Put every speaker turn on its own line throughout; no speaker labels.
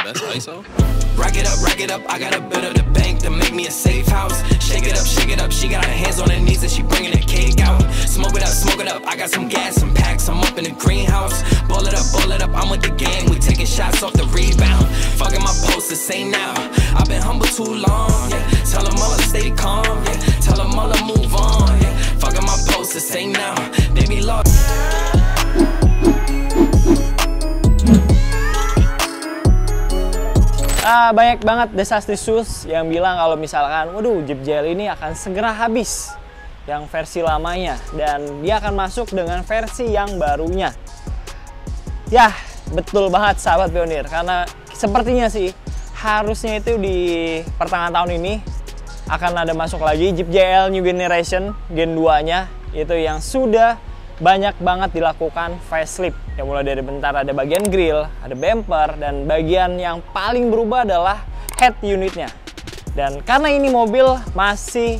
That's ISO.
Rack it up, I got a bit of the bank to make me a safe house. Shake it up, she got her hands on her knees and she bringing the cake out. Smoke it up, I got some gas, some packs, I'm up in the greenhouse. Ball it up, I'm with the gang, we taking shots off the rebound. Fucking my posters, say now, I've been humble too long, yeah. Tell them all to stay calm, yeah. Tell them all to move on, yeah. Fucking my posters, say now, they be lost.
Banyak banget desas-desus yang bilang kalau misalkan, waduh, Jeep JL ini akan segera habis yang versi lamanya dan dia akan masuk dengan versi yang barunya. Ya, betul banget sahabat pionir, karena sepertinya sih harusnya itu di pertengahan tahun ini akan ada masuk lagi Jeep JL New Generation Gen 2-nya, itu yang sudah banyak banget dilakukan facelift. Ya mulai dari bentar ada bagian grill, ada bumper, dan bagian yang paling berubah adalah head unitnya. Dan karena ini mobil masih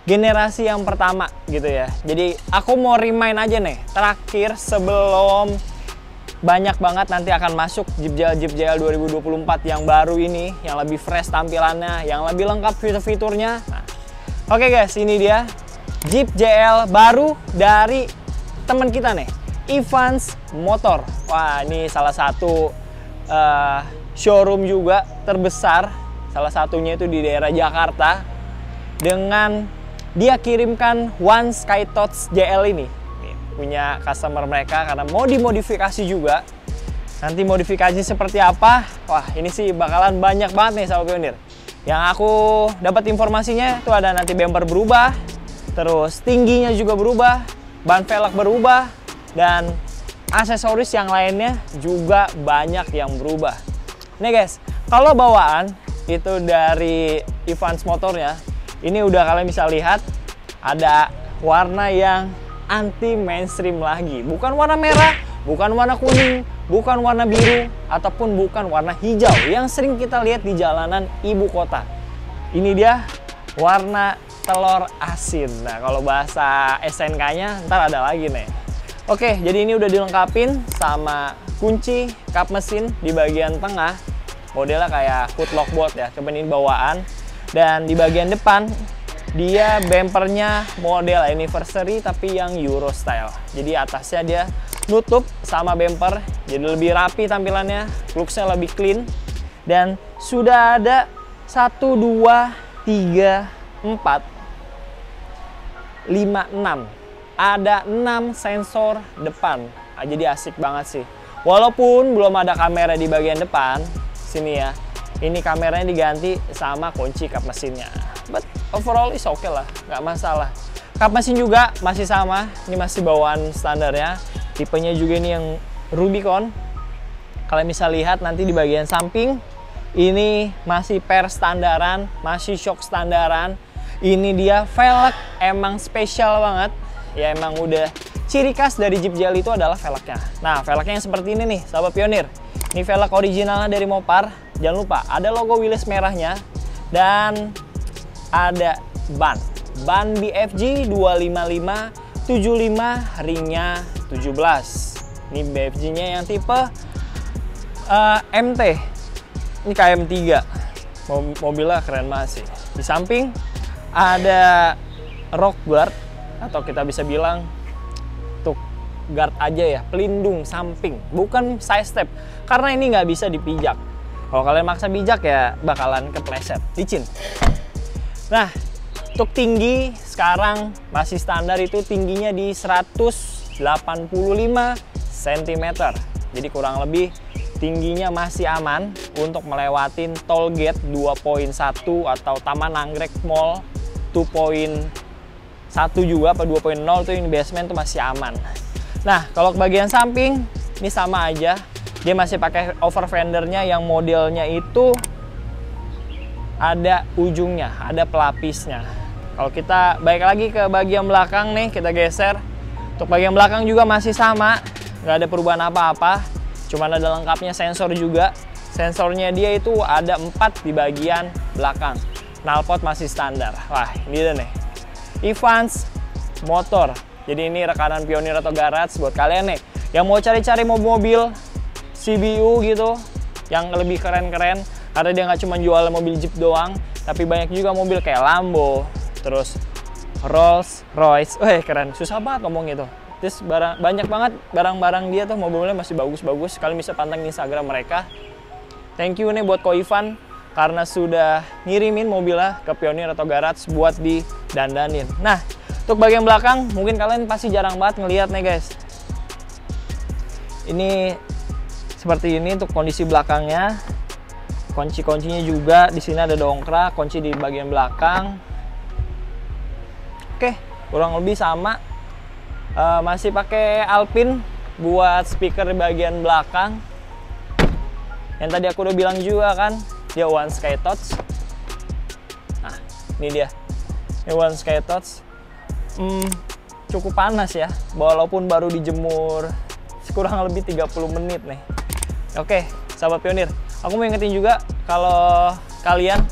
generasi yang pertama gitu ya, jadi aku mau remind aja nih, terakhir sebelum banyak banget nanti akan masuk Jeep JL 2024 yang baru ini, yang lebih fresh tampilannya, yang lebih lengkap fitur-fiturnya. Nah, oke guys, ini dia Jeep JL baru dari teman kita nih, Evans Motor. Wah, ini salah satu showroom juga terbesar, salah satunya itu di daerah Jakarta, dengan dia kirimkan One Skytouch JL ini. Nih, punya customer mereka karena mau dimodifikasi juga. Nanti modifikasi seperti apa? Wah, ini sih bakalan banyak banget nih sahabat pionir. Yang aku dapat informasinya itu ada nanti bumper berubah, terus tingginya juga berubah, ban velg berubah, dan aksesoris yang lainnya juga banyak yang berubah. Nih guys, kalau bawaan itu dari Evans Motornya, ini udah kalian bisa lihat ada warna yang anti mainstream lagi. Bukan warna merah, bukan warna kuning, bukan warna biru, ataupun bukan warna hijau yang sering kita lihat di jalanan ibu kota. Ini dia warna telur asin. Nah, kalau bahasa SNK-nya ntar ada lagi nih. Oke, jadi ini udah dilengkapin sama kunci kap mesin di bagian tengah. Modelnya kayak hood lock bolt ya, cuman ini bawaan. Dan di bagian depan dia bumpernya model anniversary tapi yang Euro style. Jadi atasnya dia nutup sama bumper, jadi lebih rapi tampilannya, looks-nya lebih clean. Dan sudah ada 1, 2, 3, 4, 5, 6. Ada 6 sensor depan. Nah, jadi asik banget sih. Walaupun belum ada kamera di bagian depan, sini ya. Ini kameranya diganti sama kunci kap mesinnya. But overall is oke lah, nggak masalah. Kap mesin juga masih sama, ini masih bawaan standarnya. Tipenya juga ini yang Rubicon. Kalian bisa lihat nanti di bagian samping, ini masih per standaran, masih shock standaran. Ini dia velg emang spesial banget. Ya emang udah ciri khas dari Jeep JL itu adalah velgnya. Nah, velgnya yang seperti ini nih, sahabat pionir. Ini velg originalnya dari Mopar. Jangan lupa, ada logo Willys merahnya. Dan ada ban BFG 255/75, ringnya 17. Ini BFG-nya yang tipe MT. Ini KM3. Mobilnya keren banget sih. Di samping ada rock guard, atau kita bisa bilang untuk guard aja ya, pelindung samping, bukan side step, karena ini nggak bisa dipijak. Kalau kalian maksa bijak ya bakalan kepleset, licin. Nah, untuk tinggi sekarang masih standar, itu tingginya di 185 cm. Jadi kurang lebih tingginya masih aman untuk melewatin toll gate 2.1 atau Taman Anggrek Mall 2.1 juga, apa 2.0 tuh, ini basement tuh masih aman. Nah, kalau ke bagian samping ini sama aja. Dia masih pakai over fendernya yang modelnya itu ada ujungnya, ada pelapisnya. Kalau kita balik lagi ke bagian belakang nih, kita geser. Untuk bagian belakang juga masih sama, nggak ada perubahan apa-apa. Cuman ada lengkapnya sensor juga. Sensornya dia itu ada 4 di bagian belakang. Knalpot masih standar. Wah, ini dia nih, Evans Motor. Jadi ini rekanan pionir atau garage buat kalian nih yang mau cari-cari mobil CBU gitu, yang lebih keren-keren, karena dia nggak cuma jual mobil Jeep doang, tapi banyak juga mobil kayak Lambo, terus Rolls Royce. Keren, susah banget ngomong gitu. Terus banyak banget barang-barang dia tuh, mobilnya masih bagus-bagus. Kalian bisa pantengin Instagram mereka. Thank you nih buat Ko Ivan karena sudah ngirimin mobilnya ke Pionir Auto Garage buat didandanin. Nah, untuk bagian belakang mungkin kalian pasti jarang banget ngelihat nih guys. Ini seperti ini untuk kondisi belakangnya. Kunci-kuncinya juga di sini ada dongkrak, kunci di bagian belakang. Oke, kurang lebih sama. Masih pakai Alpine buat speaker di bagian belakang. Yang tadi aku udah bilang juga kan, dia One Sky Touch. Nah, ini dia. Ini One Sky Touch. Cukup panas ya, walaupun baru dijemur kurang lebih 30 menit nih. Oke, sahabat Pionir, aku mau ingetin juga kalau kalian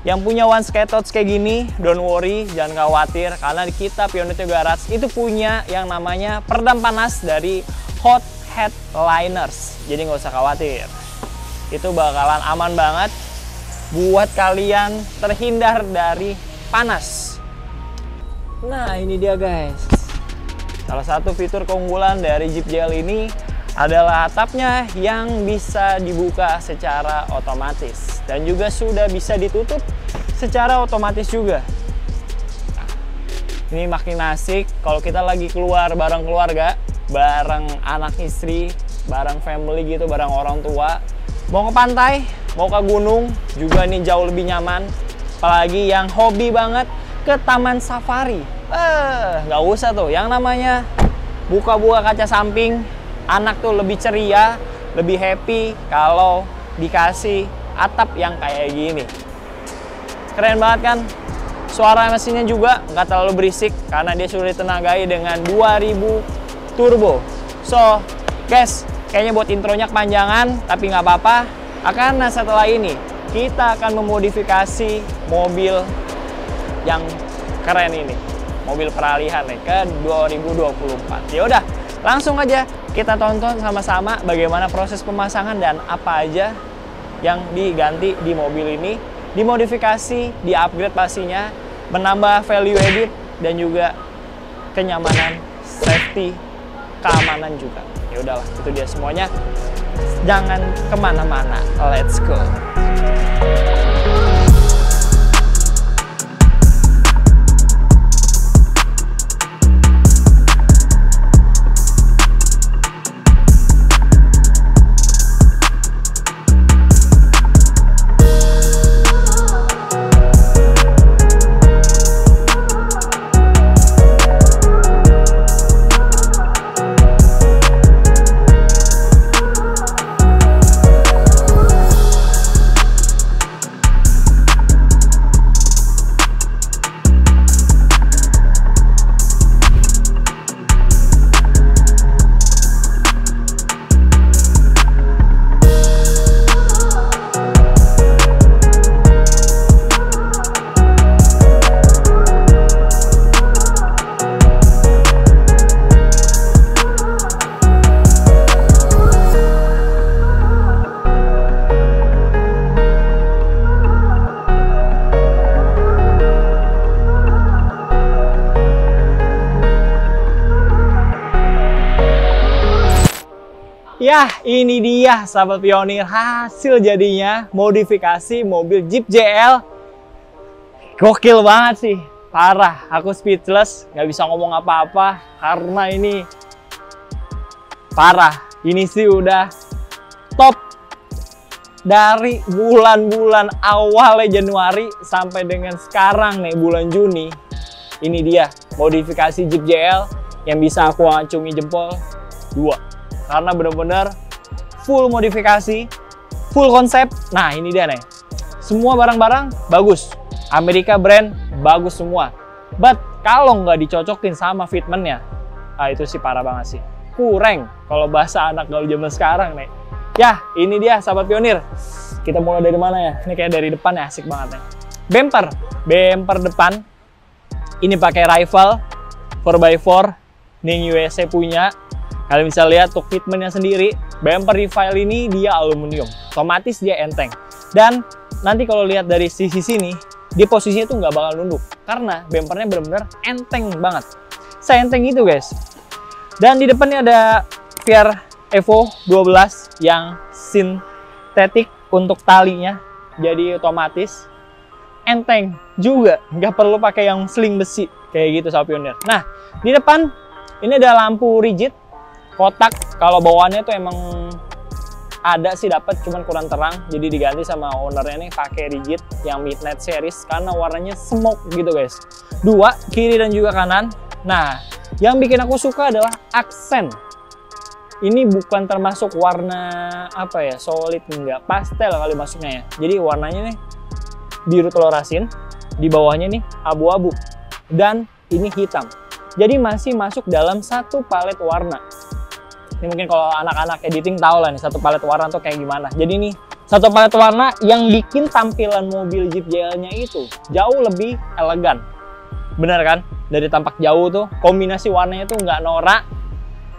yang punya One Sky Touch kayak gini, don't worry, jangan khawatir, karena kita Pionir Auto Garage itu punya yang namanya peredam panas dari Hot Headliners. Jadi nggak usah khawatir, itu bakalan aman banget buat kalian terhindar dari panas. Nah, ini dia guys, salah satu fitur keunggulan dari Jeep JL ini adalah atapnya yang bisa dibuka secara otomatis dan juga sudah bisa ditutup secara otomatis juga. Nah, ini makin asik kalau kita lagi keluar bareng keluarga, bareng anak istri, bareng family gitu, bareng orang tua. Mau ke pantai, mau ke gunung, juga ini jauh lebih nyaman. Apalagi yang hobi banget ke taman safari. Nggak usah tuh, yang namanya buka-buka kaca samping, anak tuh lebih ceria, lebih happy kalau dikasih atap yang kayak gini. Keren banget kan? Suara mesinnya juga nggak terlalu berisik karena dia sudah ditenagai dengan 2000 turbo. So, guys, kayaknya buat intronya kepanjangan, tapi nggak apa-apa. Karena setelah ini kita akan memodifikasi mobil yang keren ini, mobil peralihan nih ke 2024. Ya udah, langsung aja kita tonton sama-sama bagaimana proses pemasangan dan apa aja yang diganti di mobil ini, dimodifikasi, di-upgrade pastinya, menambah value edit dan juga kenyamanan, safety, keamanan juga. Ya udahlah, itu dia semuanya. Jangan kemana-mana, let's go. Ya, ini dia sahabat Pionir, hasil jadinya modifikasi mobil Jeep JL. Gokil banget sih, parah. Aku speechless, nggak bisa ngomong apa-apa karena ini parah. Ini sih udah top dari bulan-bulan awalnya Januari sampai dengan sekarang nih bulan Juni. Ini dia modifikasi Jeep JL yang bisa aku acungi jempol 2. Karena bener-bener full modifikasi, full konsep. Nah, ini dia nih. Semua barang-barang bagus. Amerika brand bagus semua. But kalau nggak dicocokin sama fitmentnya, itu sih parah banget sih. Kurang kalau bahasa anak gaul zaman sekarang nih. Ya, ini dia sahabat Pionir. Kita mulai dari mana ya? Ini kayak dari depan ya, asik banget nih. Bumper depan. Ini pakai rifle 4x4. Ning USA punya. Kalian bisa lihat untuk fitmentnya sendiri, bumper reveal ini dia aluminium, otomatis dia enteng. Dan nanti kalau lihat dari sisi sini, dia posisinya tuh nggak bakal nunduk karena bumpernya benar-benar enteng banget. Seenteng itu guys. Dan di depannya ada VR Evo 12 yang sintetik untuk talinya, jadi otomatis enteng juga, nggak perlu pakai yang sling besi kayak gitu sama Pioneer. Nah, di depan ini ada lampu rigid kotak. Kalau bawaannya tuh emang ada sih dapat, cuman kurang terang, jadi diganti sama ownernya nih pakai rigid yang midnight series karena warnanya smoke gitu guys. Dua, kiri dan juga kanan. Nah, yang bikin aku suka adalah aksen. Ini bukan termasuk warna apa ya, solid, enggak, pastel kali masuknya ya. Jadi warnanya nih biru telur asin, di bawahnya nih abu-abu, dan ini hitam. Jadi masih masuk dalam satu palet warna. Ini mungkin kalau anak-anak editing tahu lah nih satu palet warna tuh kayak gimana. Jadi nih satu palet warna yang bikin tampilan mobil Jeep GL-nya itu jauh lebih elegan. Bener kan? Dari tampak jauh tuh kombinasi warnanya tuh nggak norak,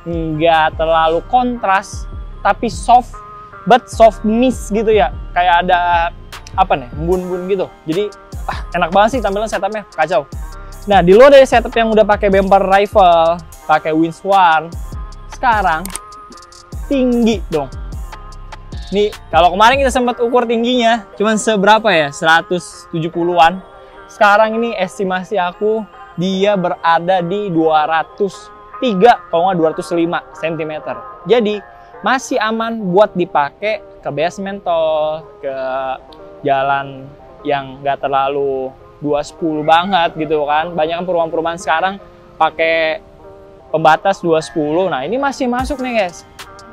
nggak terlalu kontras, tapi soft but soft mist gitu ya. Kayak ada apa nih, embun-embun gitu. Jadi enak banget sih tampilan setupnya, kacau. Nah, di luar dari setup yang udah pakai bumper rifle, pakai windshield, sekarang tinggi dong. Nih, kalau kemarin kita sempat ukur tingginya cuman seberapa ya, 170-an. Sekarang ini estimasi aku dia berada di 203 kalau nggak 205 cm. Jadi masih aman buat dipakai ke basement tol, ke jalan yang nggak terlalu 210 banget gitu kan. Banyak kan perumahan-perumahan sekarang pakai pembatas 210. Nah, ini masih masuk nih guys.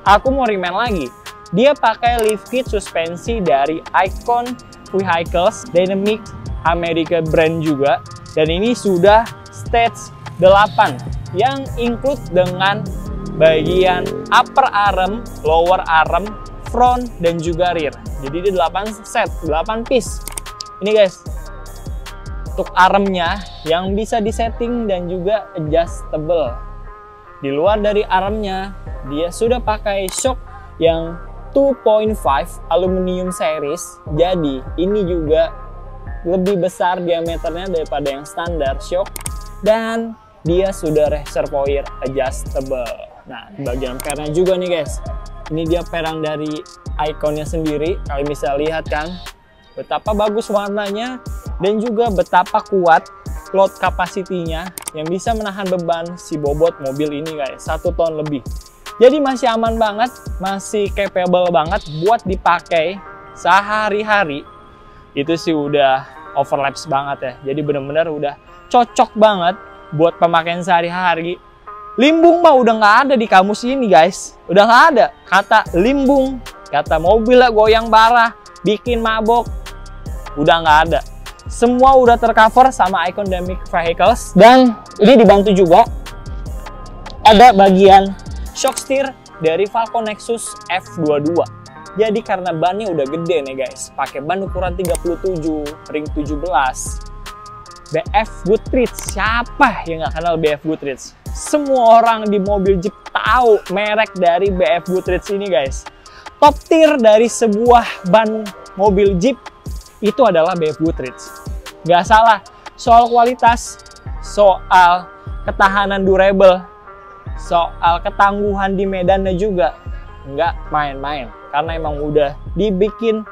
Aku mau remind lagi. Dia pakai lift kit suspensi dari Icon Vehicles, Dynamic America brand juga. Dan ini sudah stage 8 yang include dengan bagian upper arm, lower arm, front dan juga rear. Jadi dia 8 set, 8 piece. Ini guys, untuk armnya yang bisa disetting dan juga adjustable. Di luar dari armnya, dia sudah pakai shock yang 2.5 aluminium series. Jadi ini juga lebih besar diameternya daripada yang standar shock. Dan dia sudah reservoir adjustable. Nah, di bagian pernya juga nih guys. Ini dia perang dari Iconnya sendiri. Kalian bisa lihat kan betapa bagus warnanya dan juga betapa kuat load capacity-nya yang bisa menahan beban si bobot mobil ini guys, 1 ton lebih. Jadi masih aman banget, masih capable banget buat dipakai sehari-hari. Itu sih udah overlaps banget ya. Jadi bener-bener udah cocok banget buat pemakaian sehari-hari. Limbung mah udah nggak ada di kamus ini guys. Udah nggak ada kata limbung, kata mobil lah goyang parah, bikin mabok. Udah nggak ada. Semua udah tercover sama Icon Dynamic Vehicles. Dan ini dibantu juga ada bagian shock steer dari Falcon Nexus F22. Jadi karena bannya udah gede nih guys, pakai ban ukuran 37 ring 17 BF Goodrich. Siapa yang nggak kenal BF Goodrich? Semua orang di mobil Jeep tahu merek dari BF Goodrich ini guys. Top tier dari sebuah ban mobil Jeep itu adalah BF Goodrich. Nggak salah soal kualitas, soal ketahanan durable, soal ketangguhan di medannya juga nggak main-main. Karena emang udah dibikin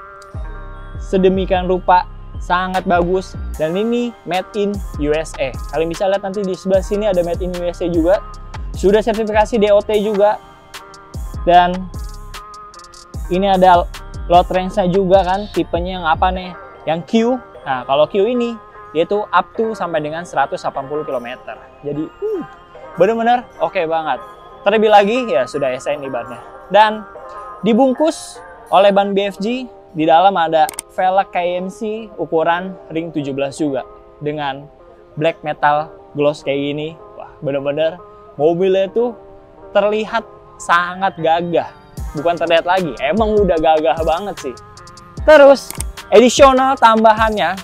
sedemikian rupa, sangat bagus. Dan ini made in USA. Kalian bisa lihat nanti di sebelah sini ada made in USA juga. Sudah sertifikasi DOT juga. Dan ini ada load range-nya juga kan. Tipenya yang apa nih? Yang Q. Nah, kalau Q ini dia tuh up to sampai dengan 180 km. Jadi bener-bener oke banget. Terlebih lagi ya sudah SN ibaratnya. Dan dibungkus oleh ban BFG. Di dalam ada velg KMC ukuran ring 17 juga. Dengan black metal gloss kayak gini. Wah, bener-bener mobilnya tuh terlihat sangat gagah. Bukan terlihat lagi, emang udah gagah banget sih. Terus additional tambahannya,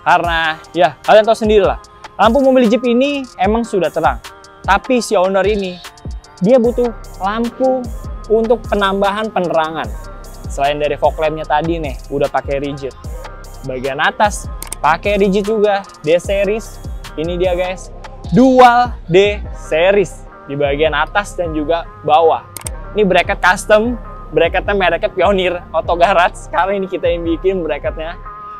karena ya kalian tahu sendiri lah, lampu mobil Jeep ini emang sudah terang. Tapi si owner ini dia butuh lampu untuk penambahan penerangan. Selain dari fog lampnya tadi nih, udah pakai rigid. Bagian atas pakai rigid juga, D-series. Ini dia guys, dual D-series di bagian atas dan juga bawah. Ini bracket custom, bracketnya mereknya Pioneer Auto Garage. Kali ini kita yang bikin bracketnya.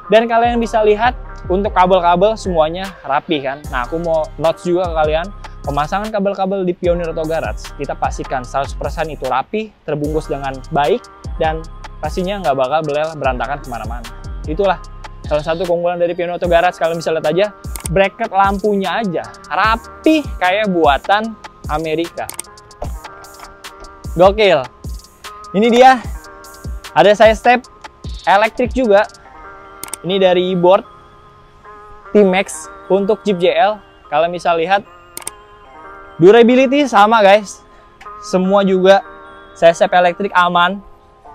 Dan kalian bisa lihat untuk kabel-kabel semuanya rapi kan. Nah, aku mau notes juga ke kalian. Pemasangan kabel-kabel di Pioneer Auto Garage, kita pastikan 100% itu rapi, terbungkus dengan baik, dan pastinya nggak bakal berantakan kemana-mana. Itulah salah satu keunggulan dari Pioneer Auto Garage. Kalian bisa lihat aja, bracket lampunya aja rapi kayak buatan Amerika. Gokil. Ini dia, ada side step elektrik juga. Ini dari board T-Max untuk Jeep JL. Kalian bisa lihat, durability sama guys, semua juga side step elektrik aman,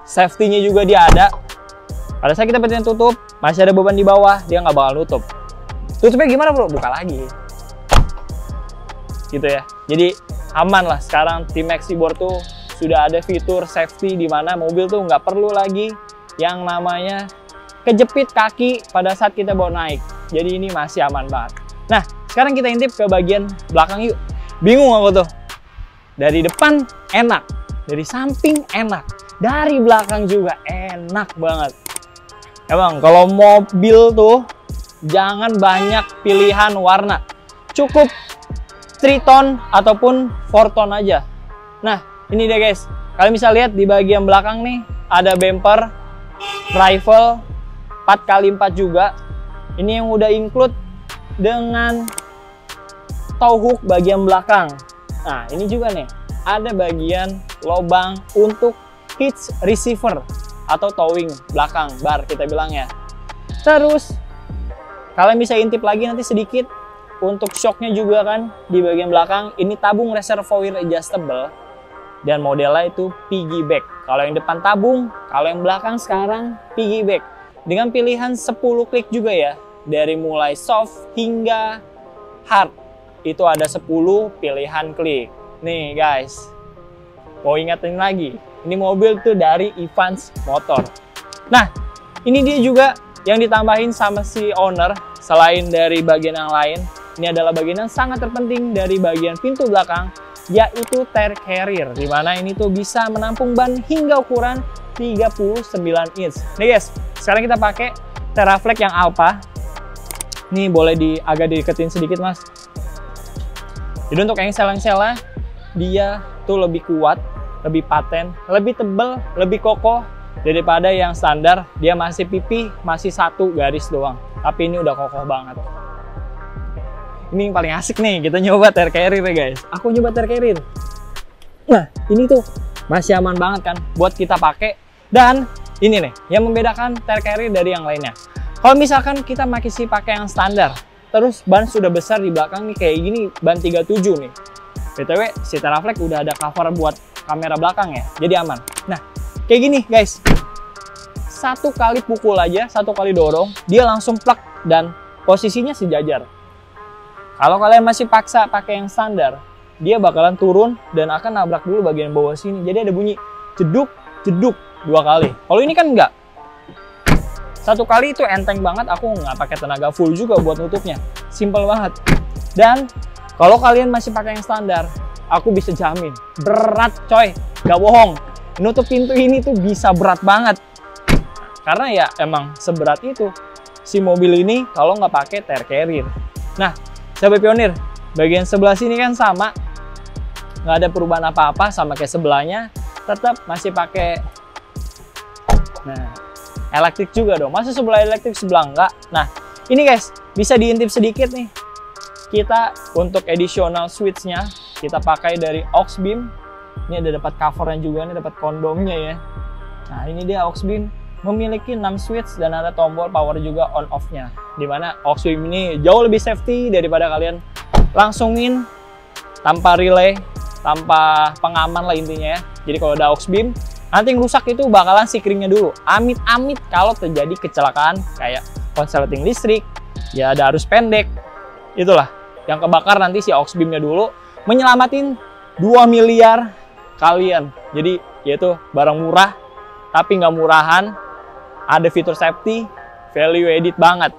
safety-nya juga dia ada. Pada saat kita pengen tutup, masih ada beban di bawah, dia nggak bakal nutup. Tutupnya gimana bro? Buka lagi. Gitu ya. Jadi aman lah. Sekarang T-Max board tuh sudah ada fitur safety di mana mobil tuh nggak perlu lagi yang namanya kejepit kaki pada saat kita bawa naik. Jadi ini masih aman banget. Nah, sekarang kita intip ke bagian belakang yuk. Bingung aku tuh. Dari depan enak, dari samping enak, dari belakang juga enak banget. Emang kalau mobil tuh jangan banyak pilihan warna. Cukup 3-tone ataupun 4-tone aja. Nah, ini dia guys. Kalian bisa lihat di bagian belakang nih ada bumper rifle 4x4 juga. Ini yang udah include dengan tow hook bagian belakang. Nah, ini juga nih ada bagian lubang untuk hitch receiver atau towing belakang bar kita bilang ya. Terus kalian bisa intip lagi nanti sedikit untuk shocknya juga kan di bagian belakang. Ini tabung reservoir adjustable dan modelnya itu piggyback. Kalau yang depan tabung, kalau yang belakang sekarang piggyback dengan pilihan 10 klik juga ya, dari mulai soft hingga hard. Itu ada 10 pilihan klik. Nih guys, mau ingetin lagi, ini mobil tuh dari Evans Motor. Nah, ini dia juga yang ditambahin sama si owner. Selain dari bagian yang lain, ini adalah bagian yang sangat terpenting dari bagian pintu belakang, yaitu tire carrier, dimana ini tuh bisa menampung ban hingga ukuran 39 inch. Nih guys, sekarang kita pakai Teraflex yang Alpha. Nih boleh agak diketin sedikit mas. Jadi untuk engsel-engselnya dia tuh lebih kuat, lebih paten, lebih tebal, lebih kokoh daripada yang standar. Dia masih pipih, masih satu garis doang. Tapi ini udah kokoh banget. Ini yang paling asik nih, kita nyoba tire carrier ya guys. Aku nyoba tire carrier. Nah, ini tuh masih aman banget kan buat kita pakai. Dan ini nih yang membedakan tire carrier dari yang lainnya. Kalau misalkan kita masih pakai yang standar, terus ban sudah besar di belakang nih kayak gini, ban 37 nih. BTW si Teraflex udah ada cover buat kamera belakang ya, jadi aman. Nah, kayak gini guys. Satu kali pukul aja, satu kali dorong, dia langsung plek dan posisinya sejajar. Kalau kalian masih paksa pakai yang standar, dia bakalan turun dan akan nabrak dulu bagian bawah sini. Jadi ada bunyi jeduk, jeduk 2 kali. Kalau ini kan enggak. Satu kali itu enteng banget, aku nggak pakai tenaga full juga buat nutupnya. Simple banget. Dan kalau kalian masih pakai yang standar, aku bisa jamin berat coy, nggak bohong. Nutup pintu ini tuh bisa berat banget. Karena ya emang seberat itu si mobil ini kalau nggak pakai tire carrier. Nah, sahabat Pioneer, bagian sebelah sini kan sama, nggak ada perubahan apa-apa sama kayak sebelahnya, tetap masih pakai. Nah, elektrik juga dong. Masa sebelah elektrik sebelah enggak? Nah, ini guys, bisa diintip sedikit nih. Kita untuk additional switch-nya, kita pakai dari aux beam. Ini ada dapat covernya juga, nih dapat kondomnya ya. Nah, ini dia aux beam. Memiliki 6 switch dan ada tombol power juga on off-nya. Dimana aux beam ini jauh lebih safety daripada kalian langsungin tanpa relay, tanpa pengaman lah intinya ya. Jadi kalau ada aux beam, nanti yang rusak itu bakalan sikringnya dulu. Amit-amit kalau terjadi kecelakaan kayak konsleting listrik, ya ada arus pendek, itulah yang kebakar nanti si aux beamnya dulu, menyelamatin 2 miliar kalian. Jadi yaitu barang murah tapi nggak murahan, ada fitur safety, value edit banget.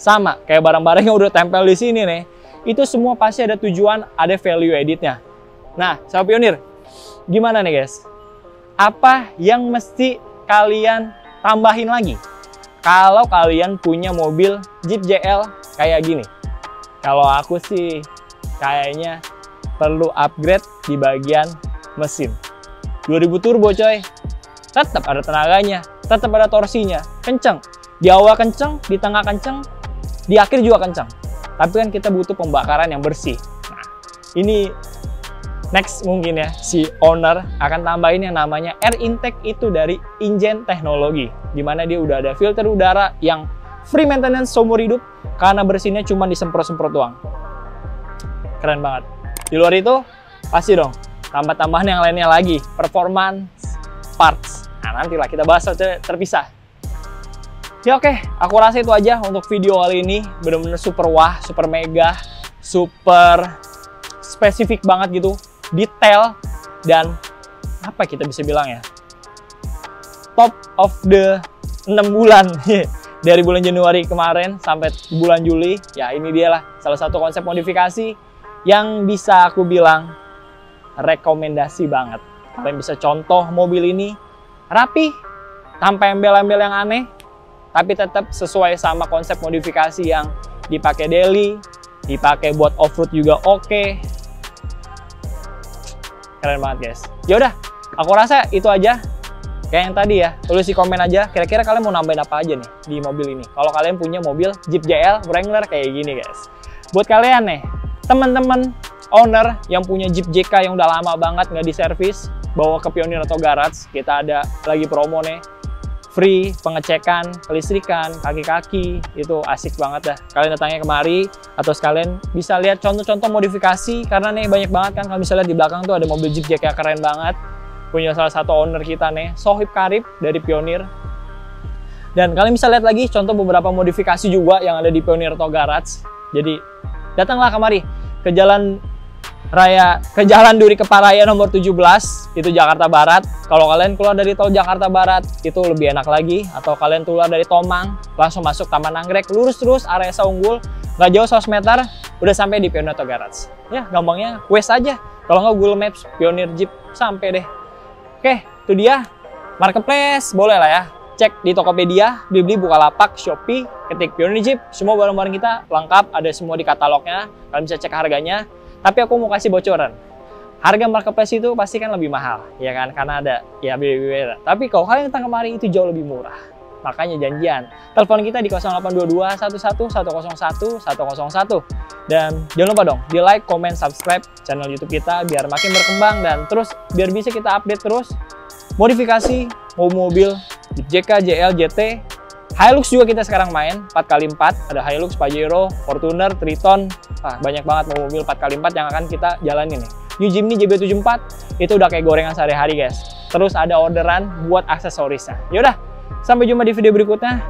Sama kayak barang-barang yang udah tempel di sini nih, itu semua pasti ada tujuan, ada value editnya. Nah, Sobat Pionir, gimana nih guys? Apa yang mesti kalian tambahin lagi kalau kalian punya mobil Jeep JL kayak gini? Kalau aku sih kayaknya perlu upgrade di bagian mesin. 2000 turbo coy, tetap ada tenaganya, tetap ada torsinya, kenceng. Di awal kenceng, di tengah kenceng, di akhir juga kenceng. Tapi kan kita butuh pembakaran yang bersih. Nah, ini next mungkin ya, si owner akan tambahin yang namanya air intake itu dari Ingen Teknologi. Dimana dia udah ada filter udara yang free maintenance seumur hidup karena bersihnya cuma disemprot-semprot doang. Keren banget. Di luar itu, pasti dong tambah-tambahan yang lainnya lagi, performance parts. Nah, nantilah kita bahas terpisah. Ya oke, aku rasa itu aja untuk video kali ini. Bener-bener super wah, super mega, super spesifik banget gitu, detail, dan apa kita bisa bilang ya, top of the 6 bulan dari bulan Januari kemarin sampai bulan Juli. Ya ini dia lah salah satu konsep modifikasi yang bisa aku bilang rekomendasi banget. Kalian bisa contoh mobil ini rapi, tanpa embel-embel yang aneh, tapi tetap sesuai sama konsep modifikasi yang dipakai daily, dipakai buat off-road juga oke. Keren banget guys. Ya udah, aku rasa itu aja. Kayak yang tadi ya, tulis di komen aja kira-kira kalian mau nambahin apa aja nih di mobil ini. Kalau kalian punya mobil Jeep JL Wrangler kayak gini guys. Buat kalian nih, teman-teman owner yang punya Jeep JK yang udah lama banget nggak diservis, bawa ke Pionir atau garage, kita ada lagi promo nih. Free pengecekan, kelistrikan, kaki-kaki, itu asik banget dah. Kalian datangnya kemari, atau sekalian bisa lihat contoh-contoh modifikasi, karena nih banyak banget kan, kalian bisa lihat di belakang tuh ada mobil Jeep JK keren banget. Punya salah satu owner kita nih, Sohib Karib dari Pionir. Dan kalian bisa lihat lagi contoh beberapa modifikasi juga yang ada di Pionir atau garage. Jadi datanglah kemari ke Jalan Duri Keparaya nomor 17, itu Jakarta Barat. Kalau kalian keluar dari tol Jakarta Barat, itu lebih enak lagi. Atau kalian keluar dari Tomang, langsung masuk Taman Anggrek, lurus terus area Unggul, nggak jauh 100 meter, udah sampai di Pionir atau Garage. Ya, gampangnya Waze aja. Kalau nggak Google Maps, Pionir Jeep, sampai deh. Oke, itu dia. Marketplace, boleh lah ya. Cek di Tokopedia, Blibli, Bukalapak, Shopee, ketik Pionir Jeep. Semua barang-barang kita lengkap, ada semua di katalognya. Kalian bisa cek harganya. Tapi aku mau kasih bocoran. Harga marketplace itu pasti kan lebih mahal, ya kan? Karena ada ya beda-beda. Tapi kalau kalian datang kemari itu jauh lebih murah. Makanya janjian. Telepon kita di 0822 11 101 101. Dan jangan lupa dong, di like, comment, subscribe channel YouTube kita biar makin berkembang dan terus biar bisa kita update terus modifikasi mobil JK, JL, JT. Hilux juga kita sekarang main 4x4, ada Hilux, Pajero, Fortuner, Triton, banyak banget mobil 4x4 yang akan kita jalanin nih. New Jimny JB74 itu udah kayak gorengan sehari-hari guys. Terus ada orderan buat aksesorisnya. Yaudah, sampai jumpa di video berikutnya.